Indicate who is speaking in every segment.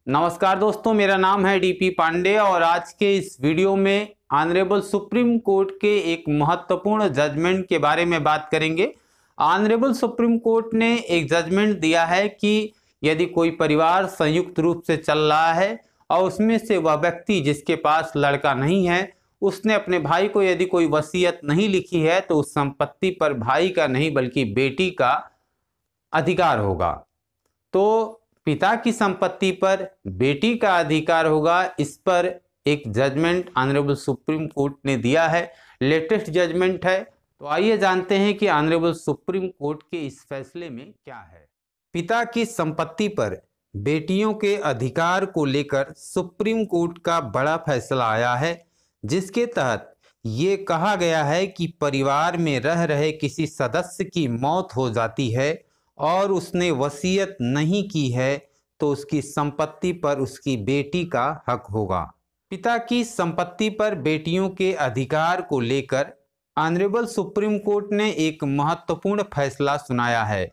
Speaker 1: नमस्कार दोस्तों, मेरा नाम है डीपी पांडे और आज के इस वीडियो में ऑनरेबल सुप्रीम कोर्ट के एक महत्वपूर्ण जजमेंट के बारे में बात करेंगे। ऑनरेबल सुप्रीम कोर्ट ने एक जजमेंट दिया है कि यदि कोई परिवार संयुक्त रूप से चल रहा है और उसमें से वह व्यक्ति जिसके पास लड़का नहीं है, उसने अपने भाई को यदि कोई वसीयत नहीं लिखी है तो उस संपत्ति पर भाई का नहीं बल्कि बेटी का अधिकार होगा। तो पिता की संपत्ति पर बेटी का अधिकार होगा। इस पर एक जजमेंट ऑनरेबल सुप्रीम कोर्ट ने दिया है, लेटेस्ट जजमेंट है। तो आइए जानते हैं कि ऑनरेबल सुप्रीम कोर्ट के इस फैसले में क्या है। पिता की संपत्ति पर बेटियों के अधिकार को लेकर सुप्रीम कोर्ट का बड़ा फैसला आया है, जिसके तहत ये कहा गया है कि परिवार में रह रहे किसी सदस्य की मौत हो जाती है और उसने वसीयत नहीं की है तो उसकी संपत्ति पर उसकी बेटी का हक होगा। पिता की संपत्ति पर बेटियों के अधिकार को लेकर ऑनरेबल सुप्रीम कोर्ट ने एक महत्वपूर्ण फैसला सुनाया है।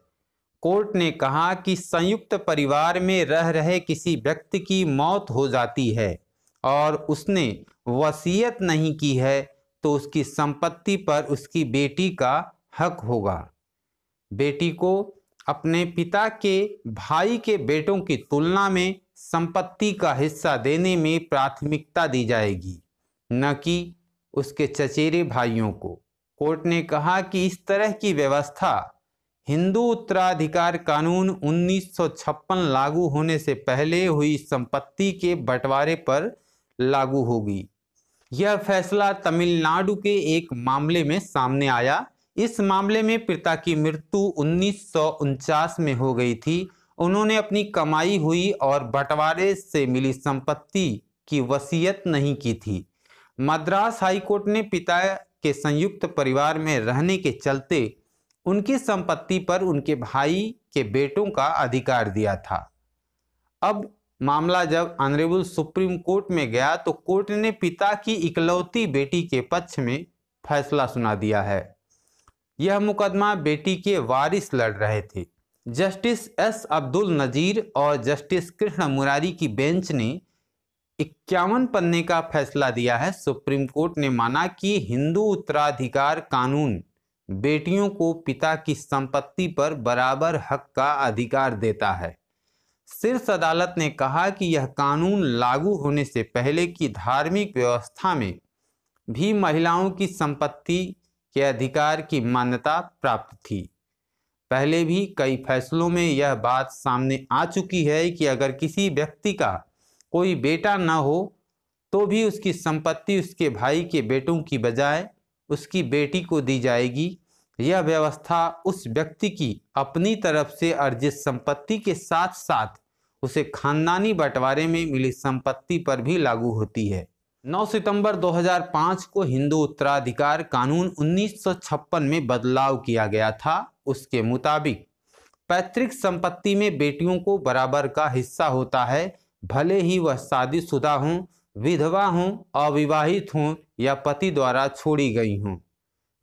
Speaker 1: कोर्ट ने कहा कि संयुक्त परिवार में रह रहे किसी व्यक्ति की मौत हो जाती है और उसने वसीयत नहीं की है तो उसकी संपत्ति पर उसकी बेटी का हक होगा। बेटी को अपने पिता के भाई के बेटों की तुलना में संपत्ति का हिस्सा देने में प्राथमिकता दी जाएगी, न कि उसके चचेरे भाइयों को। कोर्ट ने कहा कि इस तरह की व्यवस्था हिंदू उत्तराधिकार कानून 1956 लागू होने से पहले हुई संपत्ति के बंटवारे पर लागू होगी। यह फैसला तमिलनाडु के एक मामले में सामने आया। इस मामले में पिता की मृत्यु 1949 में हो गई थी। उन्होंने अपनी कमाई हुई और बंटवारे से मिली संपत्ति की वसीयत नहीं की थी। मद्रास हाई कोर्ट ने पिता के संयुक्त परिवार में रहने के चलते उनकी संपत्ति पर उनके भाई के बेटों का अधिकार दिया था। अब मामला जब ऑनरेबल सुप्रीम कोर्ट में गया तो कोर्ट ने पिता की इकलौती बेटी के पक्ष में फैसला सुना दिया है। यह मुकदमा बेटी के वारिस लड़ रहे थे। जस्टिस एस अब्दुल नजीर और जस्टिस कृष्ण मुरारी की बेंच ने 51 पन्ने का फैसला दिया है। सुप्रीम कोर्ट ने माना कि हिंदू उत्तराधिकार कानून बेटियों को पिता की संपत्ति पर बराबर हक का अधिकार देता है। शीर्ष अदालत ने कहा कि यह कानून लागू होने से पहले की धार्मिक व्यवस्था में भी महिलाओं की संपत्ति के अधिकार की मान्यता प्राप्त थी। पहले भी कई फैसलों में यह बात सामने आ चुकी है कि अगर किसी व्यक्ति का कोई बेटा न हो तो भी उसकी संपत्ति उसके भाई के बेटों की बजाय उसकी बेटी को दी जाएगी। यह व्यवस्था उस व्यक्ति की अपनी तरफ से अर्जित संपत्ति के साथ साथ उसे खानदानी बंटवारे में मिली संपत्ति पर भी लागू होती है। 9 सितंबर 2005 को हिंदू उत्तराधिकार कानून 1956 में बदलाव किया गया था। उसके मुताबिक पैतृक संपत्ति में बेटियों को बराबर का हिस्सा होता है, भले ही वह शादीशुदा हों, विधवा हों, अविवाहित हों या पति द्वारा छोड़ी गई हों।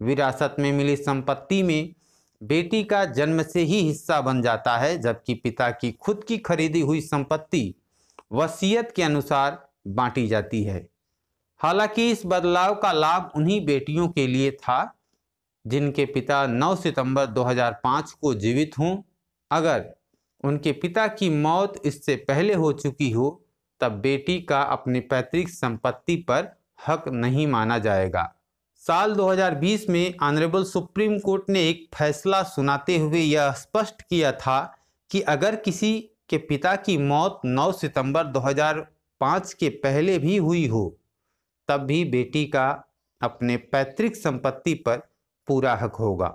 Speaker 1: विरासत में मिली संपत्ति में बेटी का जन्म से ही हिस्सा बन जाता है, जबकि पिता की खुद की खरीदी हुई संपत्ति वसीयत के अनुसार बांटी जाती है। हालांकि इस बदलाव का लाभ उन्हीं बेटियों के लिए था जिनके पिता 9 सितंबर 2005 को जीवित हों। अगर उनके पिता की मौत इससे पहले हो चुकी हो तब बेटी का अपनी पैतृक संपत्ति पर हक नहीं माना जाएगा। साल 2020 में ऑनरेबल सुप्रीम कोर्ट ने एक फैसला सुनाते हुए यह स्पष्ट किया था कि अगर किसी के पिता की मौत 9 सितंबर 2005 के पहले भी हुई हो तब भी बेटी का अपने पैतृक संपत्ति पर पूरा हक होगा।